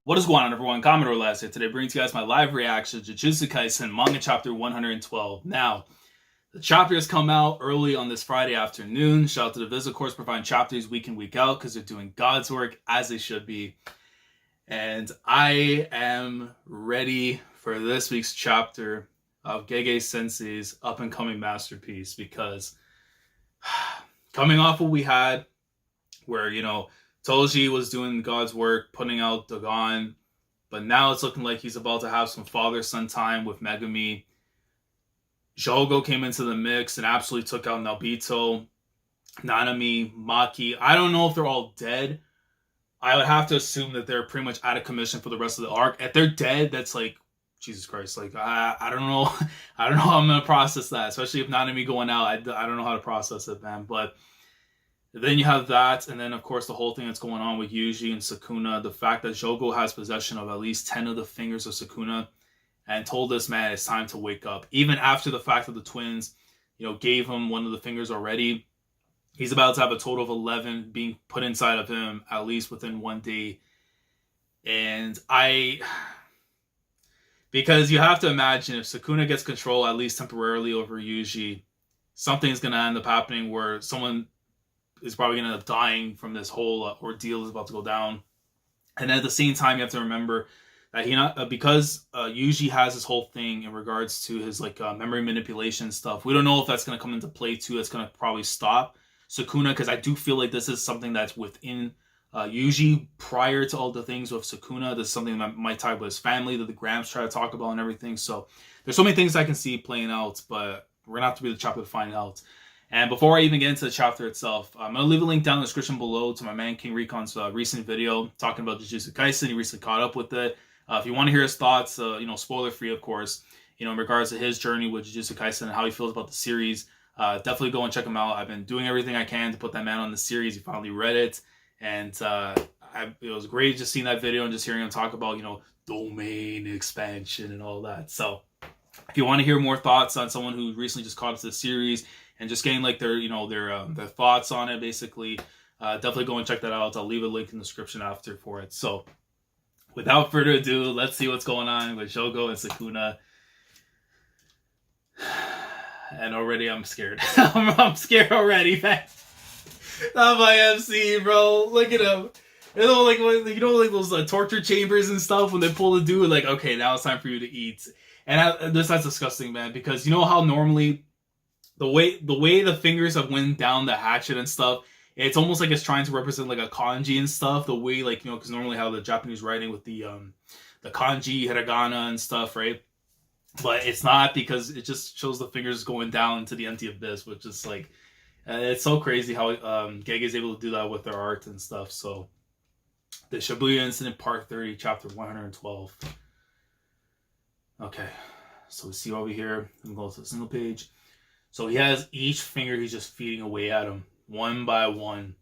What is going on, everyone? Commodore last here today, bringing to you guys my live reaction to Jujutsu Kaisen manga chapter 112. Now, the chapter has come out early on this Friday afternoon. Shout out to the Viz, of course, providing chapters week in, week out, because they're doing God's work as they should be. And I am ready for this week's chapter of Gege Sensei's up-and-coming masterpiece, because coming off what we had, where, Toji was doing God's work, putting out Dagon, but now it's looking like he's about to have some father-son time with Megumi. Jogo came into the mix and absolutely took out Nobito, Nanami, Maki. I don't know if they're all dead. I would have to assume that they're pretty much out of commission for the rest of the arc. If they're dead, that's like, Jesus Christ. Like, I don't know. I don't know how I'm going to process that, especially if Nanami going out. I don't know how to process it, man. But then you have that, and then, of course, the whole thing that's going on with Yuji and Sukuna, the fact that Jogo has possession of at least 10 of the fingers of Sukuna, and told this man it's time to wake up. Even after the fact that the twins, gave him one of the fingers already, he's about to have a total of 11 being put inside of him, at least within one day. And because you have to imagine, if Sukuna gets control, at least temporarily, over Yuji, something's going to end up happening where someone is probably going to end up dying from this whole ordeal is about to go down. And at the same time, you have to remember that because Yuji has this whole thing in regards to his memory manipulation stuff. We don't know if that's going to come into play too. It's going to probably stop Sukuna, because I do feel like this is something that's within Yuji prior to all the things with Sukuna. This is something that might tie with his family that the Gramps try to talk about and everything. So there's so many things I can see playing out, but we're going to have to be the chapter to find out. And before I even get into the chapter itself, I'm going to leave a link down in the description below to my man King Recon's recent video talking about Jujutsu Kaisen. He recently caught up with it. If you want to hear his thoughts, spoiler free, of course, in regards to his journey with Jujutsu Kaisen and how he feels about the series, definitely go and check him out. I've been doing everything I can to put that man on the series. He finally read it, and it was great just seeing that video and just hearing him talk about, domain expansion and all that. So if you want to hear more thoughts on someone who recently just caught up to the series and just getting their thoughts on it, basically, definitely go and check that out. I'll leave a link in the description after for it. So without further ado, let's see what's going on with Jogo and Sukuna. And already I'm scared. I'm scared already, man. Not my MC, bro. Look at him. Like those torture chambers and stuff when they pull the dude, okay, now it's time for you to eat. And that's disgusting, man, because you know how normally the way the fingers have went down the hatchet and stuff, it's almost like it's trying to represent a kanji and stuff. The way because normally how the Japanese writing with the kanji, hiragana and stuff, right? But it's not, because it just shows the fingers going down into the empty abyss, which is it's so crazy how Gege is able to do that with their art and stuff. So the Shibuya Incident Part 30, Chapter 112. Okay, so we see over here. I'm going to go to the single page. So he has each finger, he's just feeding away at him, one by one.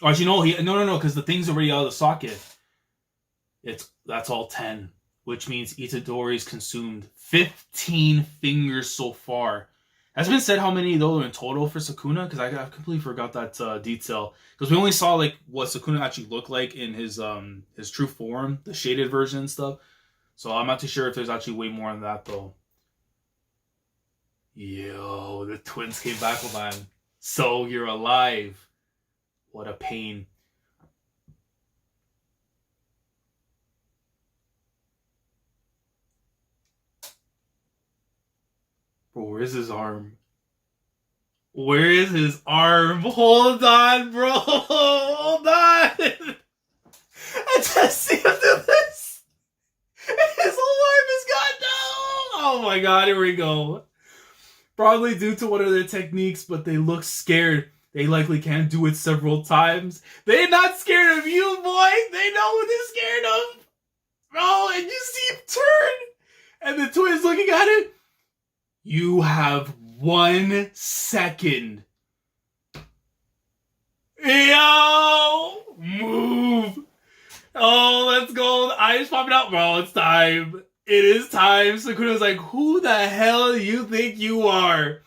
Or actually, no, because the thing's already out of the socket. That's all 10, which means Itadori's consumed 15 fingers so far. Has it been said how many though are in total for Sukuna? Because I completely forgot that detail. Because we only saw what Sukuna actually looked like in his true form, the shaded version and stuff. So I'm not too sure if there's actually way more than that though. Yo, the twins came back, man. So you're alive. What a pain. Bro, where's his arm? Where is his arm? Hold on, bro. Hold on. I just see him do this. His whole arm is gone now. Oh my god, here we go. Probably due to one of their techniques, but they look scared. They likely can't do it several times. They're not scared of you, boy. They know who they're scared of. Bro, and you see him turn. And the twins looking at it. You have 1 second. Yo! Move! Oh, let's go. The eyes popping out. Bro, it's time. It is time. Sukuna's like, who the hell do you think you are?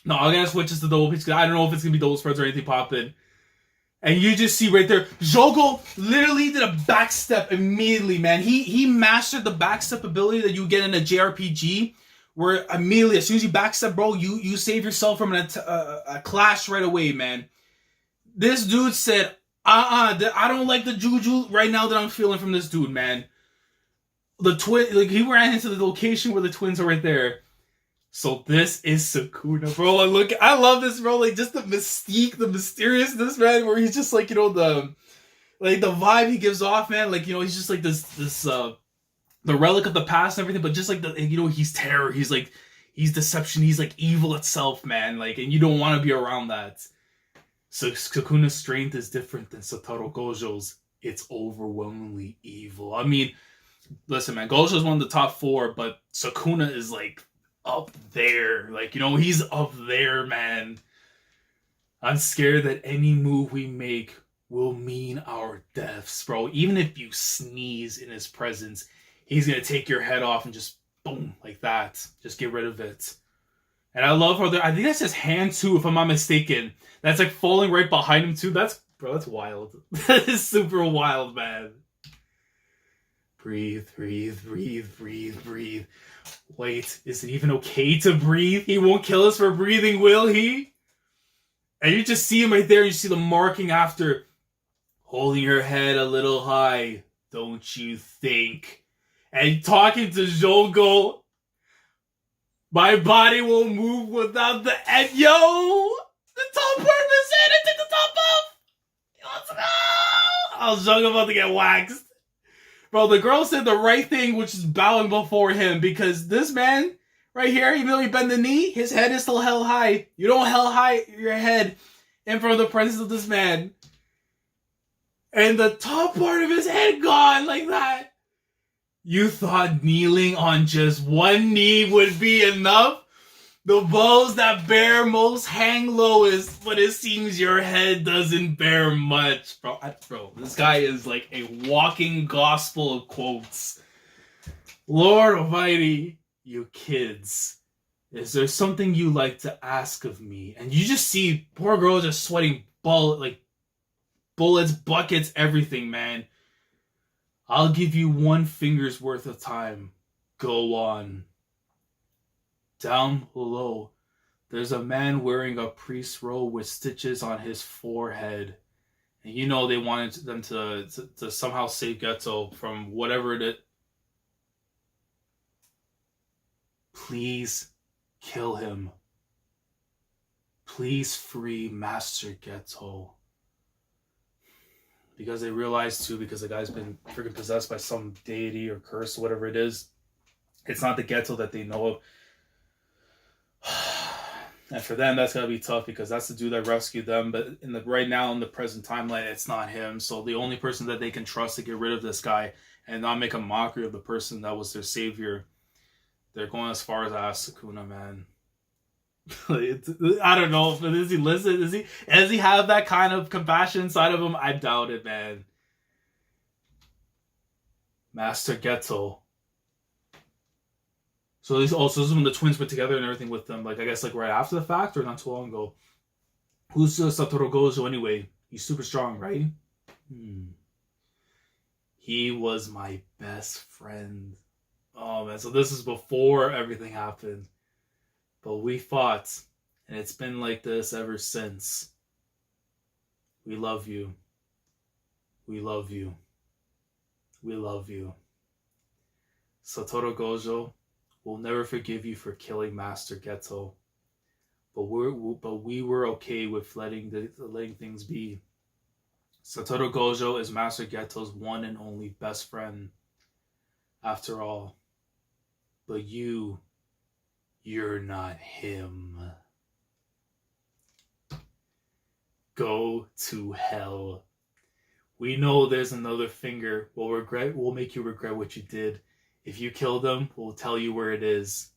No, I'm gonna switch this to double pitch because I don't know if it's gonna be double spreads or anything popping. And you just see right there, Jogo literally did a backstep immediately, man. He mastered the backstep ability that you get in a JRPG, where immediately, as soon as you backstep, bro, you save yourself from a clash right away, man. This dude said, I don't like the juju right now that I'm feeling from this dude, man. The twin, like, he ran into the location where the twins are right there. So this is Sukuna, bro. I love this, bro. Like, just the mystique, the mysteriousness, man. Where he's just like, you know, the vibe he gives off, man. Like, you know, he's just like this the relic of the past and everything. But just like you know, he's terror. He's like, he's deception. He's like evil itself, man. Like, and you don't want to be around that. So Sukuna's strength is different than Satoru Gojo's. It's overwhelmingly evil. I mean, listen, man. Gojo's one of the top 4, but Sukuna is like up there. Like, you know, he's up there, man. I'm scared that any move we make will mean our deaths, bro. Even if you sneeze in his presence, he's gonna take your head off and just boom, like that. Just get rid of it. And I love how I think that's his hand too, if I'm not mistaken. That's like falling right behind him too. That's wild. That is super wild, man. Breathe, breathe, breathe, breathe, breathe. Wait, is it even okay to breathe? He won't kill us for breathing, will he? And you just see him right there. You see the marking after. Holding your head a little high, don't you think? And talking to Jogo. My body won't move without the end. Yo! The top part of his head. I took the top off. Let's go! I was Jogo about to get waxed. Bro, the girl said the right thing, which is bowing before him, because this man right here, even though he bent the knee, his head is still held high. You don't held high your head in front of the presence of this man. And the top part of his head gone like that. You thought kneeling on just one knee would be enough? The bows that bear most hang lowest, but it seems your head doesn't bear much. Bro, this guy is like a walking gospel of quotes. Lord Almighty, you kids, is there something you like to ask of me? And you just see poor girl just sweating bullets, buckets, everything, man. I'll give you 1 finger's worth of time. Go on. Down below, there's a man wearing a priest's robe with stitches on his forehead. And you know they wanted them to somehow save Geto from whatever it is. Please kill him. Please free Master Geto. Because they realize too, because the guy's been freaking possessed by some deity or curse, whatever it is. It's not the Geto that they know of. And for them, that's gotta be tough because that's the dude that rescued them. But right now in the present timeline, it's not him. So the only person that they can trust to get rid of this guy and not make a mockery of the person that was their savior, they're going as far as to ask Sukuna, man. I don't know. Does he listen? Does he have that kind of compassion inside of him? I doubt it, man. Master Geto. So this is when the twins put together and everything with them. Like, I guess like right after the fact or not too long ago. Who's Satoru Gojo anyway? He's super strong, right? He was my best friend. Oh man, so this is before everything happened. But we fought, and it's been like this ever since. We love you. We love you. We love you. Satoru Gojo, we'll never forgive you for killing Master Geto. But we were okay with letting things be. Satoru Gojo is Master Geto's one and only best friend. After all. But you're not him. Go to hell. We know there's another finger. We'll make you regret what you did. If you kill them, we'll tell you where it is.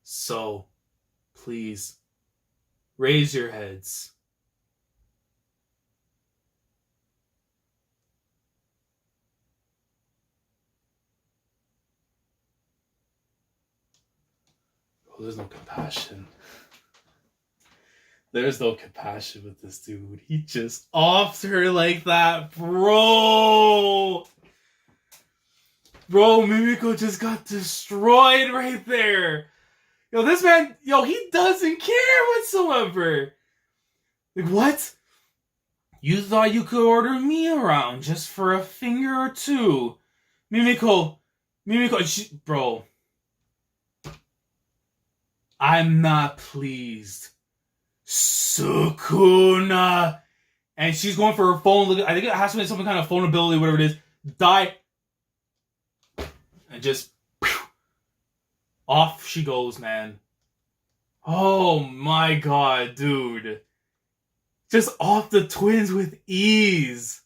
So, please, raise your heads. Oh, there's no compassion. There's no compassion with this dude. He just offs her like that, bro. Bro, Mimiko just got destroyed right there. Yo, this man, he doesn't care whatsoever. Like, what? You thought you could order me around just for a finger or two? Mimiko, bro. I'm not pleased. Sukuna. And she's going for her phone. I think it has to be some kind of phone ability, whatever it is. Die. And just off she goes, man. Oh my god, dude. Just off the twins with ease.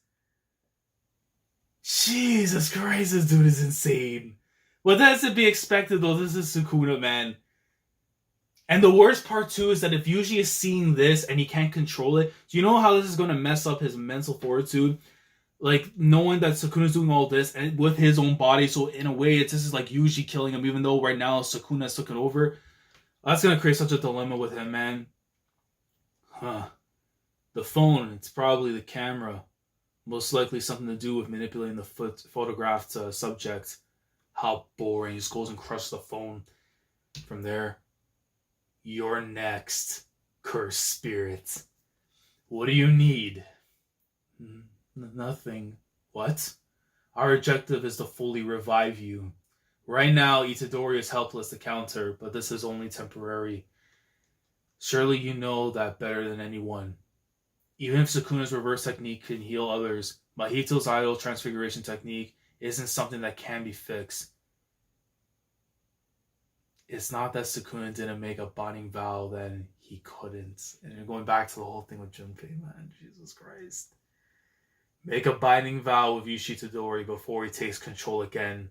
Jesus Christ, this dude is insane. But that's to be expected, though. This is Sukuna, man. And the worst part, too, is that if Yuji is seeing this and he can't control it, do you know how this is going to mess up his mental fortitude? Like, knowing that Sukuna's doing all this and with his own body, so in a way, this is like Yuji killing him, even though right now Sukuna's taken over. That's going to create such a dilemma with him, man. The phone, it's probably the camera. Most likely something to do with manipulating the photographed subject. How boring. He just goes and crushes the phone. From there, you're next, cursed spirit. What do you need? Nothing. What? Our objective is to fully revive you. Right now, Itadori is helpless to counter, but this is only temporary. Surely you know that better than anyone. Even if Sukuna's reverse technique can heal others, Mahito's idol transfiguration technique isn't something that can be fixed. It's not that Sukuna didn't make a binding vow, then he couldn't. And you're going back to the whole thing with Junpei, man. Jesus Christ. Make a binding vow with Itadori before he takes control again.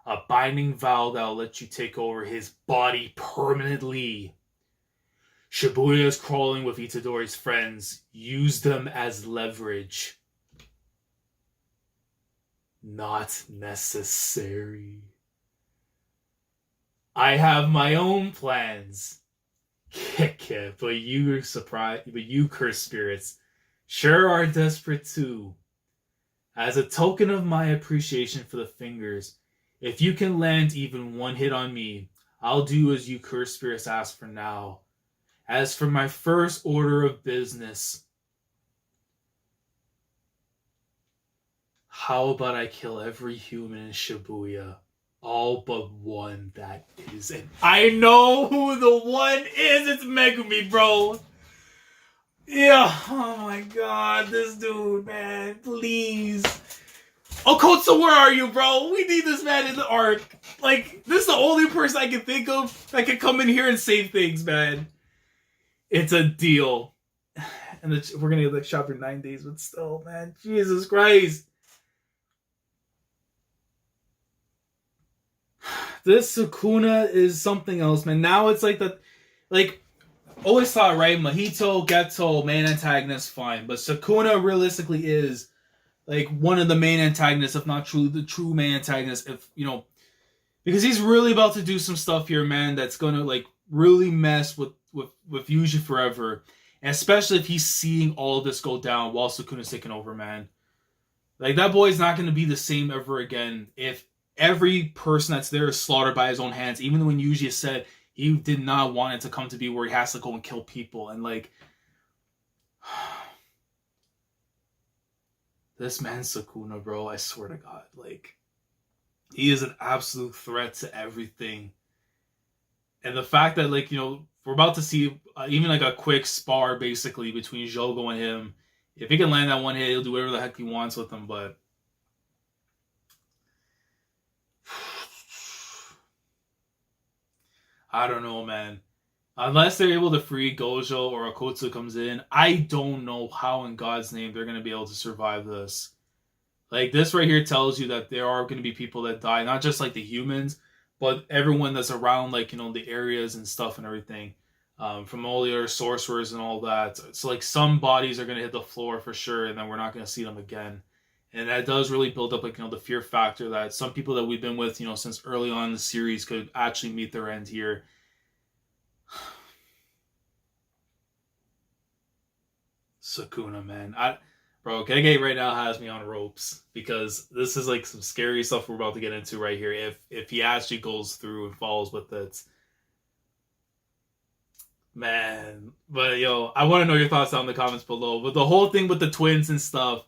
A binding vow that'll let you take over his body permanently. Shibuya is crawling with Itadori's friends. Use them as leverage. Not necessary. I have my own plans. But you cursed spirits sure are desperate too. As a token of my appreciation for the fingers, if you can land even one hit on me, I'll do as you cursed spirits ask for now. As for my first order of business, how about I kill every human in Shibuya? All but one, that is. And I know who the one is. It's Megumi, bro. Yeah. Oh my god. This dude, man. Please. Okkotsu, where are you, bro? We need this man in the arc. Like, this is the only person I can think of that can come in here and save things, man. It's a deal. And we're going to get the shop for 9 days, but still, man. Jesus Christ. This Sukuna is something else, man. Now it's like always thought, right? Mahito, Geto, main antagonist, fine. But Sukuna realistically is like one of the main antagonists, if not truly the true main antagonist, because he's really about to do some stuff here, man, that's gonna like really mess with Yuji forever. And especially if he's seeing all of this go down while Sukuna's taking over, man. Like, that boy's not gonna be the same ever again if every person that's there is slaughtered by his own hands. Even when Yuji said he did not want it to come to be where he has to go and kill people. And like, this man's Sukuna, bro. I swear to God, like, he is an absolute threat to everything. And the fact that, like, we're about to see even like a quick spar basically between Jogo and him. If he can land that one hit, he'll do whatever the heck he wants with him. But I don't know, man. Unless they're able to free Gojo or Okkotsu comes in, I don't know how in God's name they're going to be able to survive this. Like, this right here tells you that there are going to be people that die, not just like the humans, but everyone that's around, like, the areas and stuff and everything. From all the other sorcerers and all that. So like, some bodies are going to hit the floor for sure, and then we're not going to see them again. And that does really build up, like, the fear factor that some people that we've been with, since early on in the series could actually meet their end here. Sukuna, man. Bro, Gege right now has me on ropes because this is like some scary stuff we're about to get into right here. If he actually goes through and follows with it, man. But yo, I want to know your thoughts down in the comments below. But the whole thing with the twins and stuff,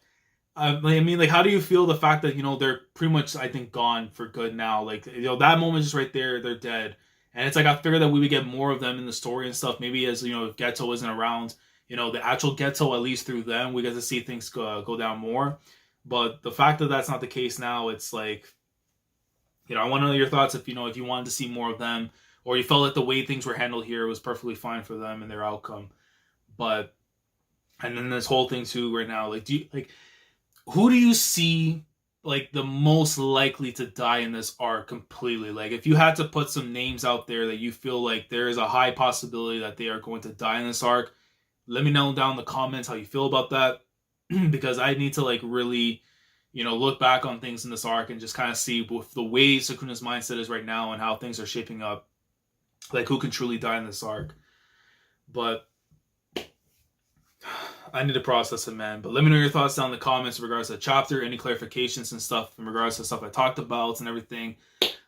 I mean, like, how do you feel the fact that, they're pretty much, I think, gone for good now? Like, that moment just right there, they're dead. And it's like, I figured that we would get more of them in the story and stuff. Maybe as, if Geto isn't around, the actual Geto, at least through them, we get to see things go down more. But the fact that that's not the case now, it's like, I want to know your thoughts if you wanted to see more of them, or you felt like the way things were handled here was perfectly fine for them and their outcome. But, and then this whole thing too right now, like, who do you see like the most likely to die in this arc completely? Like, if you had to put some names out there that you feel like there is a high possibility that they are going to die in this arc, let me know down in the comments how you feel about that. Because I need to like really, look back on things in this arc and just kind of see with the way Sukuna's mindset is right now and how things are shaping up, like who can truly die in this arc. But I need to process it, man. But let me know your thoughts down in the comments in regards to the chapter, any clarifications and stuff in regards to stuff I talked about and everything.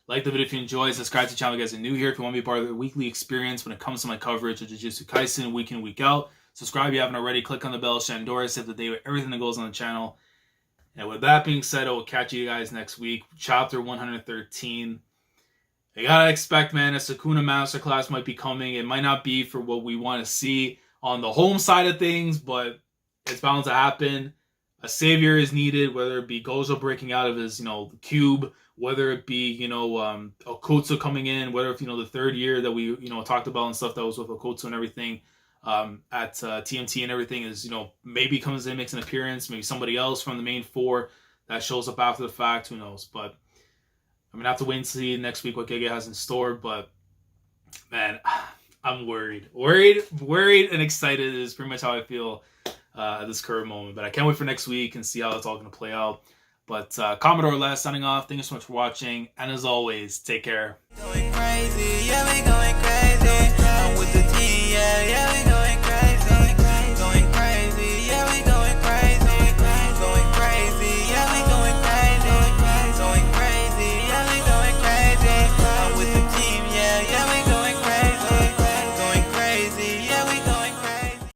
Like the video if you enjoyed. Subscribe to the channel if you guys are new here. If you want to be part of the weekly experience when it comes to my coverage of Jujutsu Kaisen week in, week out. Subscribe if you haven't already. Click on the bell, Shandora, save the day with everything that goes on the channel. And with that being said, I will catch you guys next week. Chapter 113. I gotta expect, man, a Sukuna Masterclass might be coming. It might not be for what we want to see on the home side of things, but it's bound to happen. A savior is needed, whether it be Gojo breaking out of his, cube, whether it be, Okkotsu coming in, whether if, the third year that we, talked about and stuff that was with Okkotsu and everything, at TMT and everything is, maybe comes in, makes an appearance, maybe somebody else from the main four that shows up after the fact, who knows. But I'm gonna have to wait and see next week what Gege has in store. But man, I'm worried and excited is pretty much how I feel at this current moment. But I can't wait for next week and see how it's all going to play out. But Commodore last signing off. Thank you so much for watching. And as always, take care. Going crazy. Yeah, we going crazy.